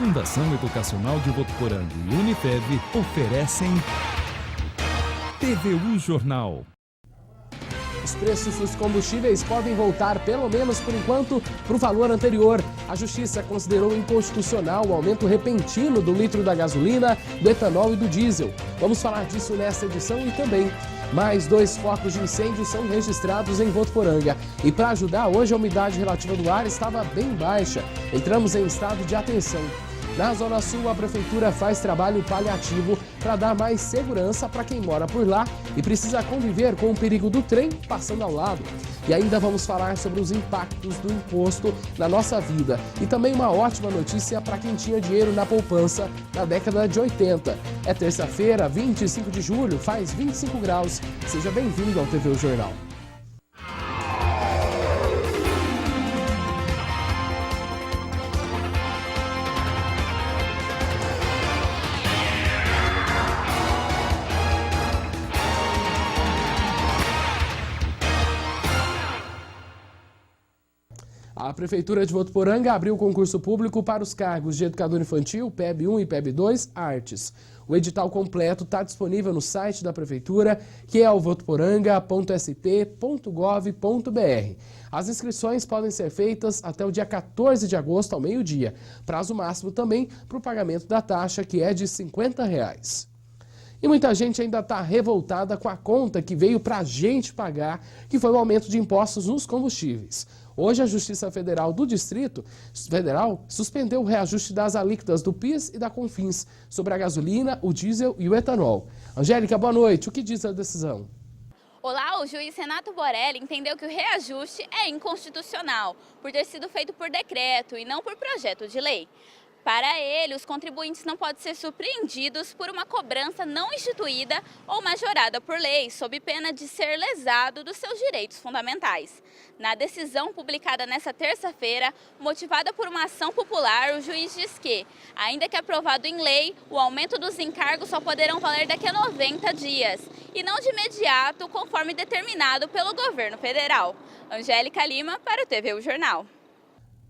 Fundação Educacional de Votuporanga e Unifev oferecem TVU Jornal. Os preços dos combustíveis podem voltar, pelo menos por enquanto, para o valor anterior. A Justiça considerou inconstitucional o aumento repentino do litro da gasolina, do etanol e do diesel. Vamos falar disso nesta edição e também mais 2 focos de incêndio são registrados em Votuporanga. E para ajudar, hoje a umidade relativa do ar estava bem baixa. Entramos em estado de atenção. Na Zona Sul, a Prefeitura faz trabalho paliativo para dar mais segurança para quem mora por lá e precisa conviver com o perigo do trem passando ao lado. E ainda vamos falar sobre os impactos do imposto na nossa vida. E também uma ótima notícia para quem tinha dinheiro na poupança na década de 80. É terça-feira, 25 de julho, faz 25 graus. Seja bem-vindo ao TVU Jornal. A Prefeitura de Votuporanga abriu concurso público para os cargos de Educador Infantil, PEB 1 e PEB 2, Artes. O edital completo está disponível no site da Prefeitura, que é o votuporanga.sp.gov.br. As inscrições podem ser feitas até o dia 14 de agosto, ao meio-dia. Prazo máximo também para o pagamento da taxa, que é de R$ 50. E muita gente ainda está revoltada com a conta que veio para a gente pagar, que foi o aumento de impostos nos combustíveis. Hoje, a Justiça Federal do Distrito Federal suspendeu o reajuste das alíquotas do PIS e da CONFINS sobre a gasolina, o diesel e o etanol. Angélica, boa noite. O que diz a decisão? Olá, o juiz Renato Borelli entendeu que o reajuste é inconstitucional, por ter sido feito por decreto e não por projeto de lei. Para ele, os contribuintes não podem ser surpreendidos por uma cobrança não instituída ou majorada por lei, sob pena de ser lesado dos seus direitos fundamentais. Na decisão publicada nesta terça-feira, motivada por uma ação popular, o juiz diz que, ainda que aprovado em lei, o aumento dos encargos só poderão valer daqui a 90 dias, e não de imediato, conforme determinado pelo governo federal. Angélica Lima, para o TVU Jornal.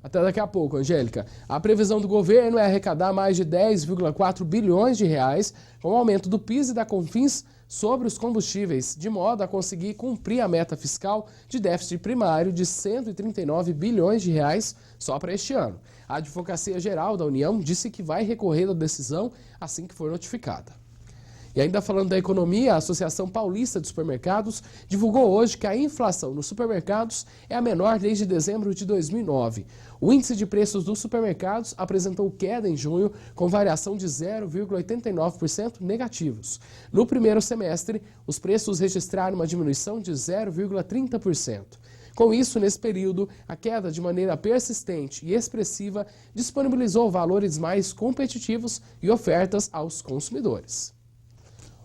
Até daqui a pouco, Angélica. A previsão do governo é arrecadar mais de 10,4 bilhões de reais com o aumento do PIS e da CONFINS sobre os combustíveis, de modo a conseguir cumprir a meta fiscal de déficit primário de 139 bilhões de reais só para este ano. A Advocacia Geral da União disse que vai recorrer da decisão assim que for notificada. E ainda falando da economia, a Associação Paulista de Supermercados divulgou hoje que a inflação nos supermercados é a menor desde dezembro de 2009. O índice de preços dos supermercados apresentou queda em junho, com variação de 0,89% negativos. No primeiro semestre, os preços registraram uma diminuição de 0,30%. Com isso, nesse período, a queda de maneira persistente e expressiva disponibilizou valores mais competitivos e ofertas aos consumidores.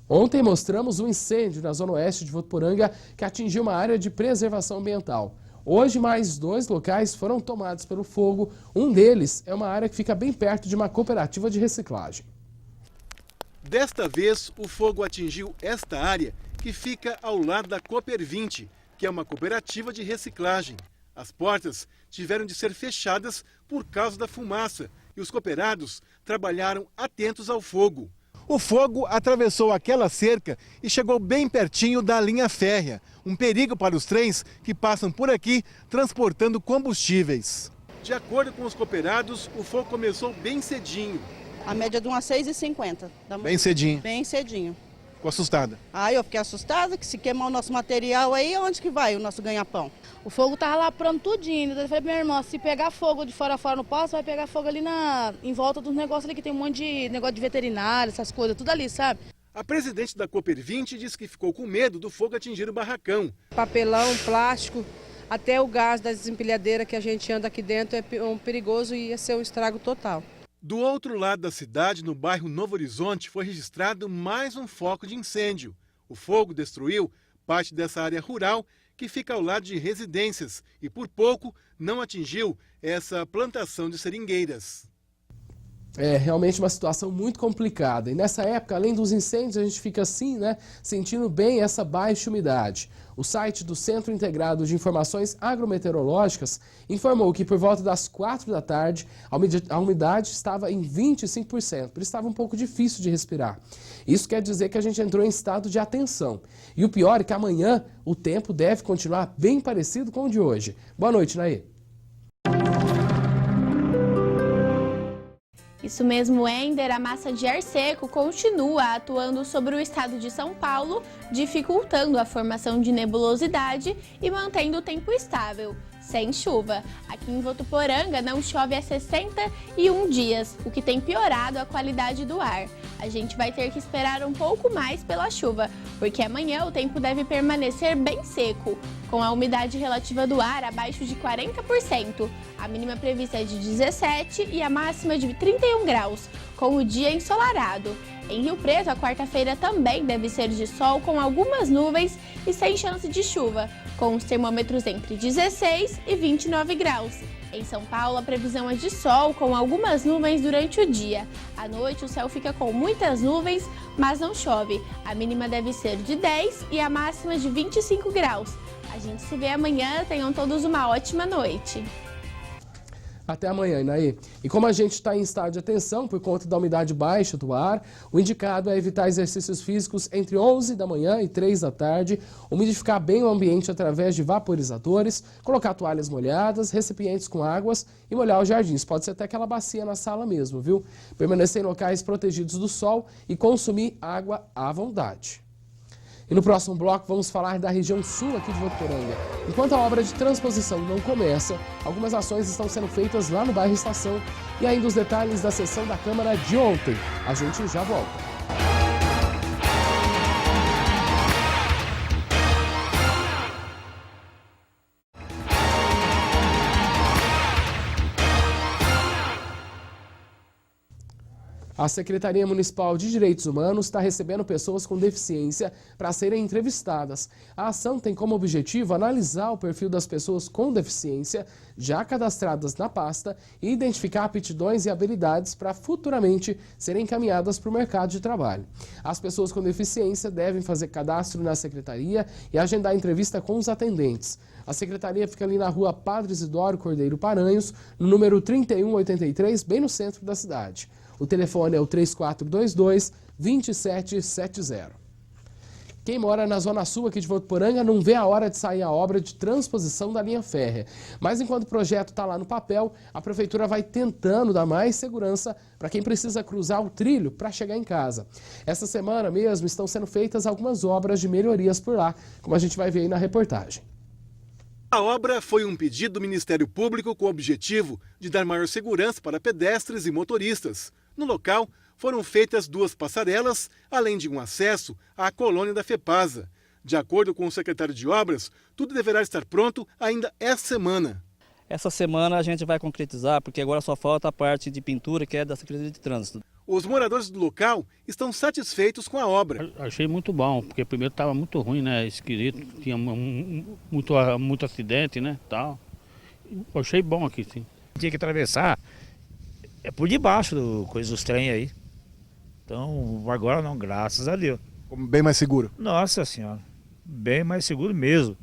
Ontem mostramos um incêndio na zona oeste de Votuporanga que atingiu uma área de preservação ambiental. Hoje, mais 2 locais foram tomados pelo fogo. Um deles é uma área que fica bem perto de uma cooperativa de reciclagem. Desta vez, o fogo atingiu esta área que fica ao lado da Cooper 20, que é uma cooperativa de reciclagem. As portas tiveram de ser fechadas por causa da fumaça e os cooperados trabalharam atentos ao fogo. O fogo atravessou aquela cerca e chegou bem pertinho da linha férrea, um perigo para os trens que passam por aqui transportando combustíveis. De acordo com os cooperados, o fogo começou bem cedinho. A média de umas 6h50. Bem cedinho? Bem cedinho. Ficou assustada? Eu fiquei assustada, que se queimar o nosso material aí, onde que vai o nosso ganha-pão? O fogo tava laprando tudinho. Eu falei pra minha irmã, se pegar fogo de fora a fora no poço, vai pegar fogo ali em volta dos negócios ali, que tem um monte de negócio de veterinário, essas coisas, tudo ali, sabe? A presidente da Cooper 20 disse que ficou com medo do fogo atingir o barracão. Papelão, plástico, até o gás da desempilhadeira que a gente anda aqui dentro é perigoso e ia ser um estrago total. Do outro lado da cidade, no bairro Novo Horizonte, foi registrado mais um foco de incêndio. O fogo destruiu parte dessa área rural que fica ao lado de residências e, por pouco, não atingiu essa plantação de seringueiras. É realmente uma situação muito complicada. E nessa época, além dos incêndios, a gente fica assim, né, sentindo bem essa baixa umidade. O site do Centro Integrado de Informações Agrometeorológicas informou que por volta das 4 da tarde a umidade estava em 25%, por isso estava um pouco difícil de respirar. Isso quer dizer que a gente entrou em estado de atenção. E o pior é que amanhã o tempo deve continuar bem parecido com o de hoje. Boa noite, Naê. Isso mesmo, Ender, a massa de ar seco continua atuando sobre o estado de São Paulo, dificultando a formação de nebulosidade e mantendo o tempo estável, sem chuva. Aqui em Votuporanga não chove há 61 dias, o que tem piorado a qualidade do ar. A gente vai ter que esperar um pouco mais pela chuva, porque amanhã o tempo deve permanecer bem seco, com a umidade relativa do ar abaixo de 40%. A mínima prevista é de 17 e a máxima de 31 graus, com o dia ensolarado. Em Rio Preto, a quarta-feira também deve ser de sol com algumas nuvens e sem chance de chuva, com os termômetros entre 16 e 29 graus. Em São Paulo, a previsão é de sol com algumas nuvens durante o dia. À noite, o céu fica com muitas nuvens, mas não chove. A mínima deve ser de 10 e a máxima de 25 graus. A gente se vê amanhã. Tenham todos uma ótima noite. Até amanhã, Inaí. E como a gente está em estado de atenção por conta da umidade baixa do ar, o indicado é evitar exercícios físicos entre 11 da manhã e 3 da tarde, umidificar bem o ambiente através de vaporizadores, colocar toalhas molhadas, recipientes com águas e molhar os jardins. Pode ser até aquela bacia na sala mesmo, viu? Permanecer em locais protegidos do sol e consumir água à vontade. E no próximo bloco vamos falar da região sul aqui de Votuporanga. Enquanto a obra de transposição não começa, algumas ações estão sendo feitas lá no bairro Estação e ainda os detalhes da sessão da Câmara de ontem. A gente já volta. A Secretaria Municipal de Direitos Humanos está recebendo pessoas com deficiência para serem entrevistadas. A ação tem como objetivo analisar o perfil das pessoas com deficiência já cadastradas na pasta e identificar aptidões e habilidades para futuramente serem encaminhadas para o mercado de trabalho. As pessoas com deficiência devem fazer cadastro na Secretaria e agendar entrevista com os atendentes. A Secretaria fica ali na rua Padre Isidoro Cordeiro Paranhos, no número 3183, bem no centro da cidade. O telefone é o 3422-2770. Quem mora na Zona Sul aqui de Votuporanga não vê a hora de sair a obra de transposição da linha férrea. Mas enquanto o projeto está lá no papel, a Prefeitura vai tentando dar mais segurança para quem precisa cruzar o trilho para chegar em casa. Essa semana mesmo estão sendo feitas algumas obras de melhorias por lá, como a gente vai ver aí na reportagem. A obra foi um pedido do Ministério Público com o objetivo de dar maior segurança para pedestres e motoristas. No local, foram feitas 2 passarelas, além de um acesso à colônia da FEPASA. De acordo com o secretário de Obras, tudo deverá estar pronto ainda essa semana. Essa semana a gente vai concretizar, porque agora só falta a parte de pintura, que é da Secretaria de Trânsito. Os moradores do local estão satisfeitos com a obra. Achei muito bom, porque primeiro estava muito ruim, né? Esquisito, tinha muito acidente, né? Tal. Achei bom aqui, sim. Tinha que atravessar por debaixo dos trem aí. Então, agora não, graças a Deus. Bem mais seguro. Nossa Senhora, bem mais seguro mesmo.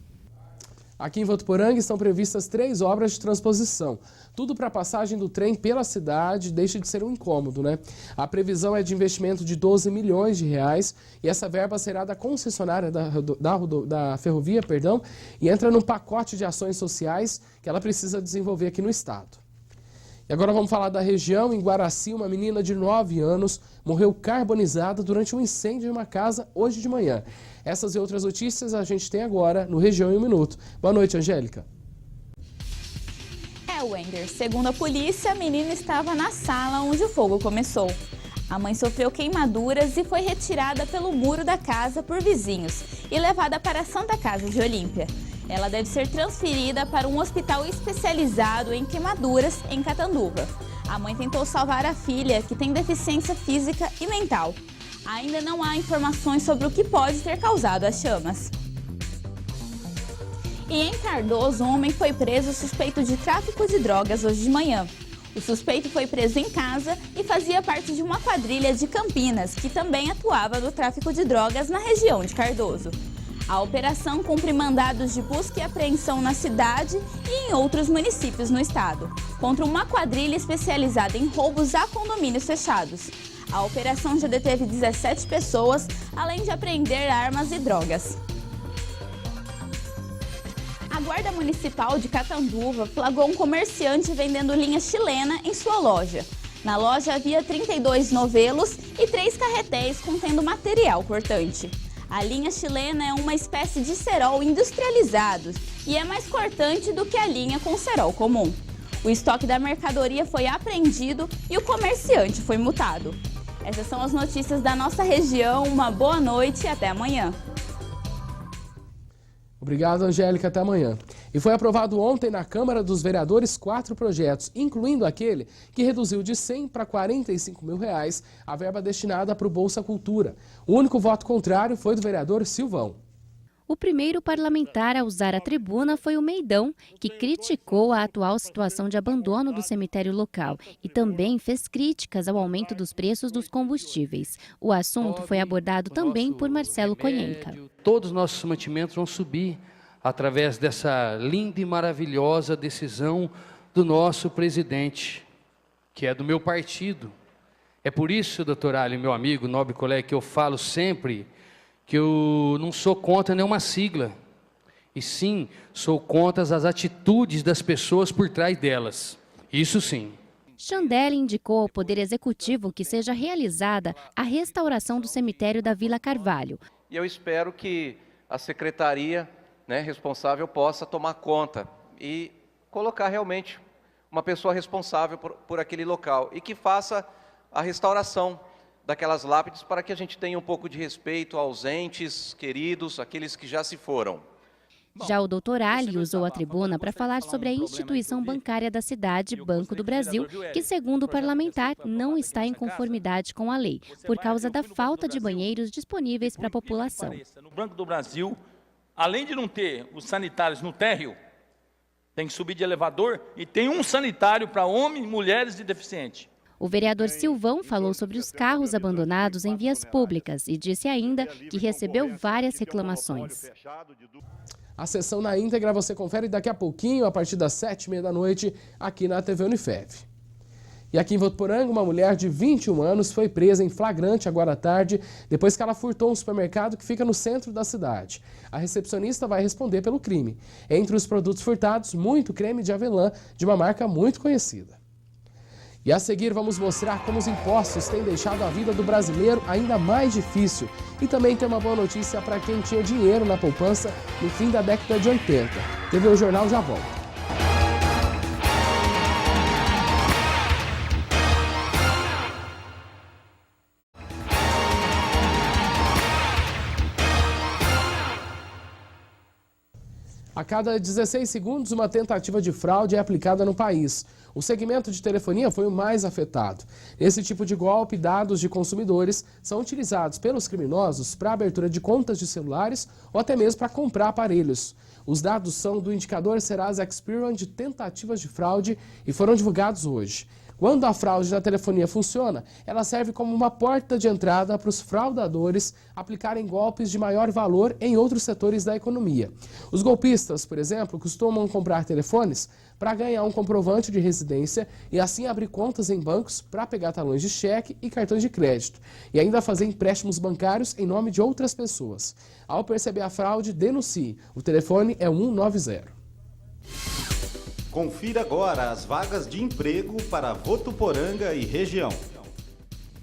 Aqui em Votuporanga estão previstas 3 obras de transposição. Tudo para a passagem do trem pela cidade deixa de ser um incômodo, né? A previsão é de investimento de 12 milhões de reais e essa verba será da concessionária da ferrovia, e entra num pacote de ações sociais que ela precisa desenvolver aqui no estado. E agora vamos falar da região. Em Guaraci, uma menina de 9 anos morreu carbonizada durante um incêndio em uma casa hoje de manhã. Essas e outras notícias a gente tem agora no Região em 1 Minuto. Boa noite, Angélica. Wender, segundo a polícia, a menina estava na sala onde o fogo começou. A mãe sofreu queimaduras e foi retirada pelo muro da casa por vizinhos e levada para a Santa Casa de Olímpia. Ela deve ser transferida para um hospital especializado em queimaduras em Catanduva. A mãe tentou salvar a filha, que tem deficiência física e mental. Ainda não há informações sobre o que pode ter causado as chamas. E em Cardoso, um homem foi preso suspeito de tráfico de drogas hoje de manhã. O suspeito foi preso em casa e fazia parte de uma quadrilha de Campinas, que também atuava no tráfico de drogas na região de Cardoso. A operação cumpre mandados de busca e apreensão na cidade e em outros municípios no estado, contra uma quadrilha especializada em roubos a condomínios fechados. A operação já deteve 17 pessoas, além de apreender armas e drogas. A Guarda Municipal de Catanduva flagrou um comerciante vendendo linha chilena em sua loja. Na loja havia 32 novelos e 3 carretéis contendo material cortante. A linha chilena é uma espécie de cerol industrializado e é mais cortante do que a linha com cerol comum. O estoque da mercadoria foi apreendido e o comerciante foi multado. Essas são as notícias da nossa região. Uma boa noite e até amanhã. Obrigado, Angélica. Até amanhã. E foi aprovado ontem na Câmara dos Vereadores 4 projetos, incluindo aquele que reduziu de 100 para 45 mil reais a verba destinada para o Bolsa Cultura. O único voto contrário foi do vereador Silvão. O primeiro parlamentar a usar a tribuna foi o Meidão, que criticou a atual situação de abandono do cemitério local e também fez críticas ao aumento dos preços dos combustíveis. O assunto foi abordado também por Marcelo Conhenca. Todos os nossos mantimentos vão subir através dessa linda e maravilhosa decisão do nosso presidente, que é do meu partido. É por isso, doutor Ali, meu amigo, nobre colega, que eu falo sempre que eu não sou contra nenhuma sigla, e sim, sou contra as atitudes das pessoas por trás delas. Isso sim. Chandelle indicou ao Poder Executivo que seja realizada a restauração do cemitério da Vila Carvalho. E eu espero que a secretaria, responsável possa tomar conta e colocar realmente uma pessoa responsável por aquele local e que faça a restauração daquelas lápides para que a gente tenha um pouco de respeito aos entes queridos, aqueles que já se foram. Já o doutor Ali usou a tribuna para falar sobre a instituição bancária da cidade, Banco do Brasil, que, segundo o parlamentar, não está em conformidade com a lei, por causa da falta de banheiros disponíveis para a população. No Banco do Brasil, além de não ter os sanitários no térreo, tem que subir de elevador e tem um sanitário para homens, mulheres e deficientes. O vereador Silvão falou sobre os carros abandonados em vias públicas e disse ainda que recebeu várias reclamações. A sessão na íntegra você confere daqui a pouquinho, a partir das 7h30 da noite, aqui na TV Unifev. E aqui em Votuporanga, uma mulher de 21 anos foi presa em flagrante agora à tarde, depois que ela furtou um supermercado que fica no centro da cidade. A recepcionista vai responder pelo crime. Entre os produtos furtados, muito creme de avelã de uma marca muito conhecida. E a seguir vamos mostrar como os impostos têm deixado a vida do brasileiro ainda mais difícil. E também tem uma boa notícia para quem tinha dinheiro na poupança no fim da década de 80. TV O Jornal já volta. A cada 16 segundos, uma tentativa de fraude é aplicada no país. O segmento de telefonia foi o mais afetado. Nesse tipo de golpe, dados de consumidores são utilizados pelos criminosos para a abertura de contas de celulares ou até mesmo para comprar aparelhos. Os dados são do indicador Serasa Experian de tentativas de fraude e foram divulgados hoje. Quando a fraude na telefonia funciona, ela serve como uma porta de entrada para os fraudadores aplicarem golpes de maior valor em outros setores da economia. Os golpistas, por exemplo, costumam comprar telefones para ganhar um comprovante de residência e assim abrir contas em bancos para pegar talões de cheque e cartões de crédito e ainda fazer empréstimos bancários em nome de outras pessoas. Ao perceber a fraude, denuncie. O telefone é 190. Confira agora as vagas de emprego para Votuporanga e região.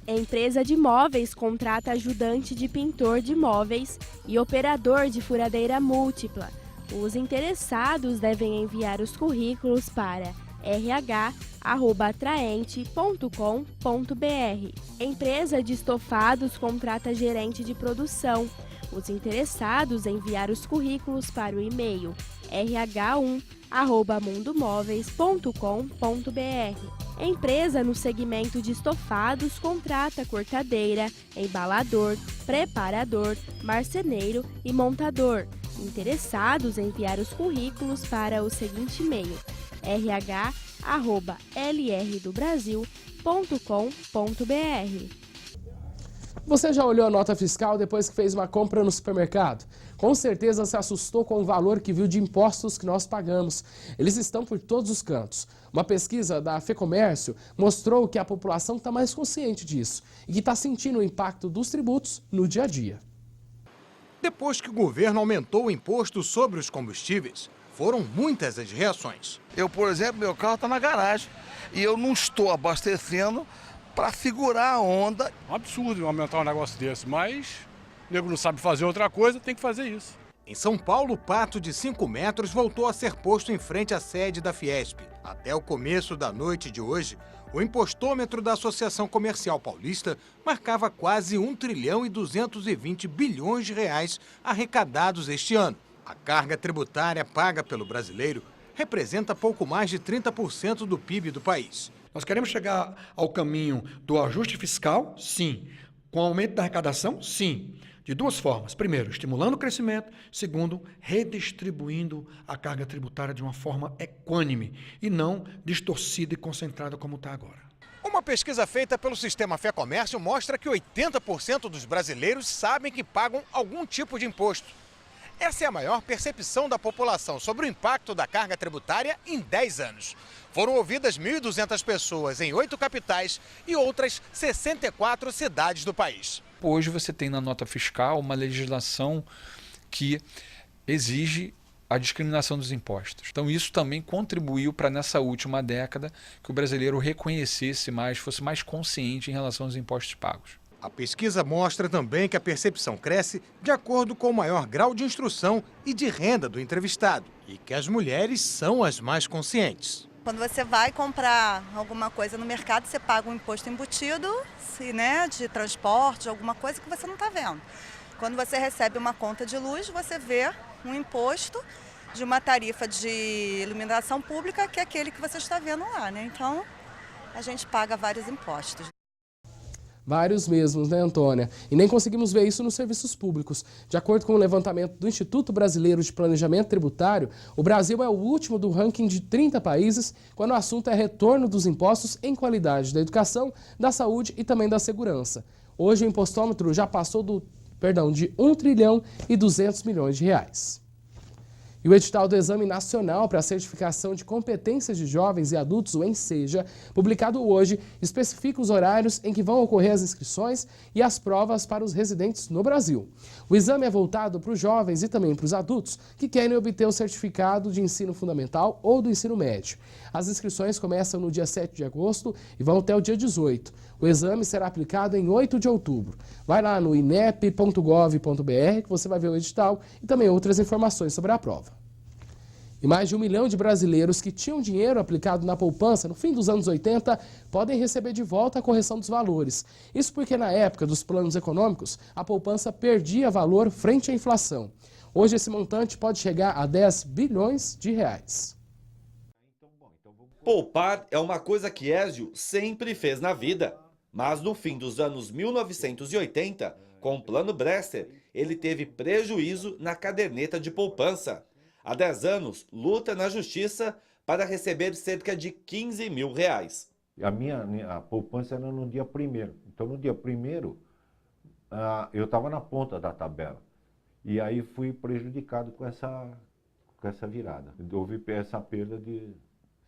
Empresa de móveis contrata ajudante de pintor de móveis e operador de furadeira múltipla. Os interessados devem enviar os currículos para rh@atraente.com.br. Empresa de estofados contrata gerente de produção. Os interessados enviar os currículos para o e-mail rh1@mundomóveis.com.br. Empresa no segmento de estofados contrata cortadeira, embalador, preparador, marceneiro e montador. Interessados enviar os currículos para o seguinte e-mail: rh lrdobrasil.com.br. Você já olhou a nota fiscal depois que fez uma compra no supermercado? Com certeza se assustou com o valor que viu de impostos que nós pagamos. Eles estão por todos os cantos. Uma pesquisa da FEComércio mostrou que a população está mais consciente disso e que está sentindo o impacto dos tributos no dia a dia. Depois que o governo aumentou o imposto sobre os combustíveis, foram muitas as reações. Eu, por exemplo, meu carro está na garagem e eu não estou abastecendo para segurar a onda. Um absurdo aumentar um negócio desse, mas o nego não sabe fazer outra coisa, tem que fazer isso. Em São Paulo, o pato de 5 metros voltou a ser posto em frente à sede da Fiesp. Até o começo da noite de hoje, o impostômetro da Associação Comercial Paulista marcava quase 1 trilhão e 220 bilhões de reais arrecadados este ano. A carga tributária paga pelo brasileiro representa pouco mais de 30% do PIB do país. Nós queremos chegar ao caminho do ajuste fiscal? Sim. Com o aumento da arrecadação? Sim. De duas formas. Primeiro, estimulando o crescimento. Segundo, redistribuindo a carga tributária de uma forma equânime e não distorcida e concentrada como está agora. Uma pesquisa feita pelo Sistema FEComércio mostra que 80% dos brasileiros sabem que pagam algum tipo de imposto. Essa é a maior percepção da população sobre o impacto da carga tributária em 10 anos. Foram ouvidas 1.200 pessoas em 8 capitais e outras 64 cidades do país. Hoje você tem na nota fiscal uma legislação que exige a discriminação dos impostos. Então isso também contribuiu para nessa última década que o brasileiro reconhecesse mais, fosse mais consciente em relação aos impostos pagos. A pesquisa mostra também que a percepção cresce de acordo com o maior grau de instrução e de renda do entrevistado e que as mulheres são as mais conscientes. Quando você vai comprar alguma coisa no mercado, você paga um imposto embutido, né, de transporte, alguma coisa que você não está vendo. Quando você recebe uma conta de luz, você vê um imposto de uma tarifa de iluminação pública, que é aquele que você está vendo lá, né? Então, a gente paga vários impostos. Vários mesmos, né, Antônia? E nem conseguimos ver isso nos serviços públicos. De acordo com o levantamento do Instituto Brasileiro de Planejamento Tributário, o Brasil é o último do ranking de 30 países quando o assunto é retorno dos impostos em qualidade da educação, da saúde e também da segurança. Hoje o impostômetro já passou de 1 trilhão e 200 milhões de reais. E o edital do Exame Nacional para a Certificação de Competências de Jovens e Adultos, o ENSEJA, publicado hoje, especifica os horários em que vão ocorrer as inscrições e as provas para os residentes no Brasil. O exame é voltado para os jovens e também para os adultos que querem obter o certificado de ensino fundamental ou do ensino médio. As inscrições começam no dia 7 de agosto e vão até o dia 18. O exame será aplicado em 8 de outubro. Vai lá no inep.gov.br que você vai ver o edital e também outras informações sobre a prova. E mais de 1 milhão de brasileiros que tinham dinheiro aplicado na poupança no fim dos anos 80 podem receber de volta a correção dos valores. Isso porque na época dos planos econômicos, a poupança perdia valor frente à inflação. Hoje esse montante pode chegar a 10 bilhões de reais. Poupar é uma coisa que Ézio sempre fez na vida. Mas no fim dos anos 1980, com o Plano Bresser, ele teve prejuízo na caderneta de poupança. Há 10 anos, luta na justiça para receber cerca de 15 mil reais. A poupança era no dia 1º. Então, no dia 1º, eu estava na ponta da tabela. E aí fui prejudicado com essa virada. Houve essa perda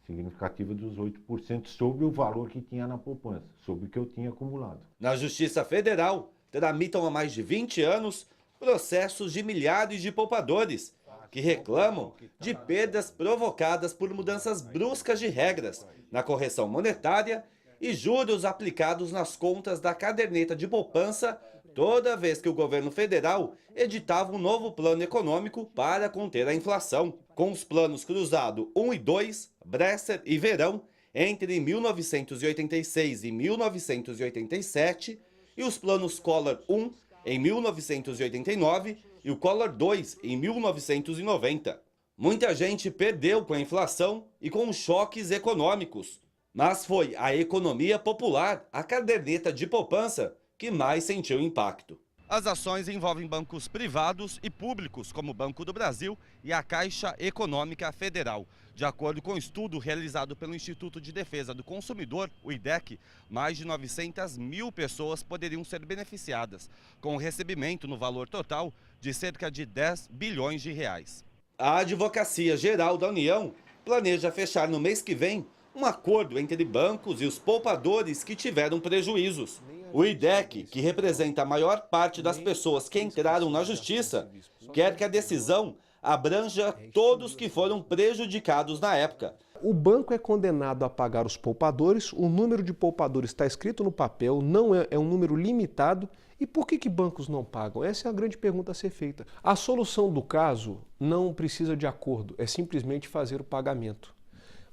significativa dos 8% sobre o valor que tinha na poupança, sobre o que eu tinha acumulado. Na Justiça Federal, tramitam há mais de 20 anos processos de milhares de poupadores que reclamam de perdas provocadas por mudanças bruscas de regras na correção monetária e juros aplicados nas contas da caderneta de poupança toda vez que o governo federal editava um novo plano econômico para conter a inflação. Com os planos Cruzado 1 e 2, Bresser e Verão, entre 1986 e 1987, e os planos Collor 1 em 1989 e o Collor 2 em 1990. Muita gente perdeu com a inflação e com os choques econômicos, mas foi a economia popular, a caderneta de poupança, que mais sentiu impacto. As ações envolvem bancos privados e públicos, como o Banco do Brasil e a Caixa Econômica Federal. De acordo com o estudo realizado pelo Instituto de Defesa do Consumidor, o IDEC, mais de 900 mil pessoas poderiam ser beneficiadas, com o recebimento no valor total de cerca de 10 bilhões de reais. A Advocacia Geral da União planeja fechar no mês que vem um acordo entre bancos e os poupadores que tiveram prejuízos. O IDEC, que representa a maior parte das pessoas que entraram na justiça, quer que a decisão abranja todos que foram prejudicados na época. O banco é condenado a pagar os poupadores, o número de poupadores está escrito no papel, não é um número limitado. E por que bancos não pagam? Essa é a grande pergunta a ser feita. A solução do caso não precisa de acordo, é simplesmente fazer o pagamento.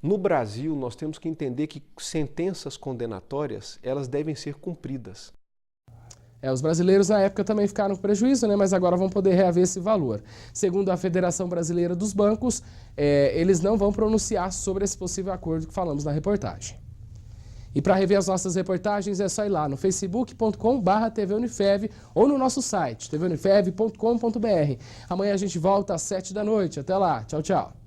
No Brasil, nós temos que entender que sentenças condenatórias, elas devem ser cumpridas. Os brasileiros na época também ficaram com prejuízo, né? Mas agora vão poder reaver esse valor. Segundo a Federação Brasileira dos Bancos, eles não vão pronunciar sobre esse possível acordo que falamos na reportagem. E para rever as nossas reportagens é só ir lá no facebook.com/tvunifev ou no nosso site tvunifev.com.br. Amanhã a gente volta às 7 da noite. Até lá. Tchau, tchau.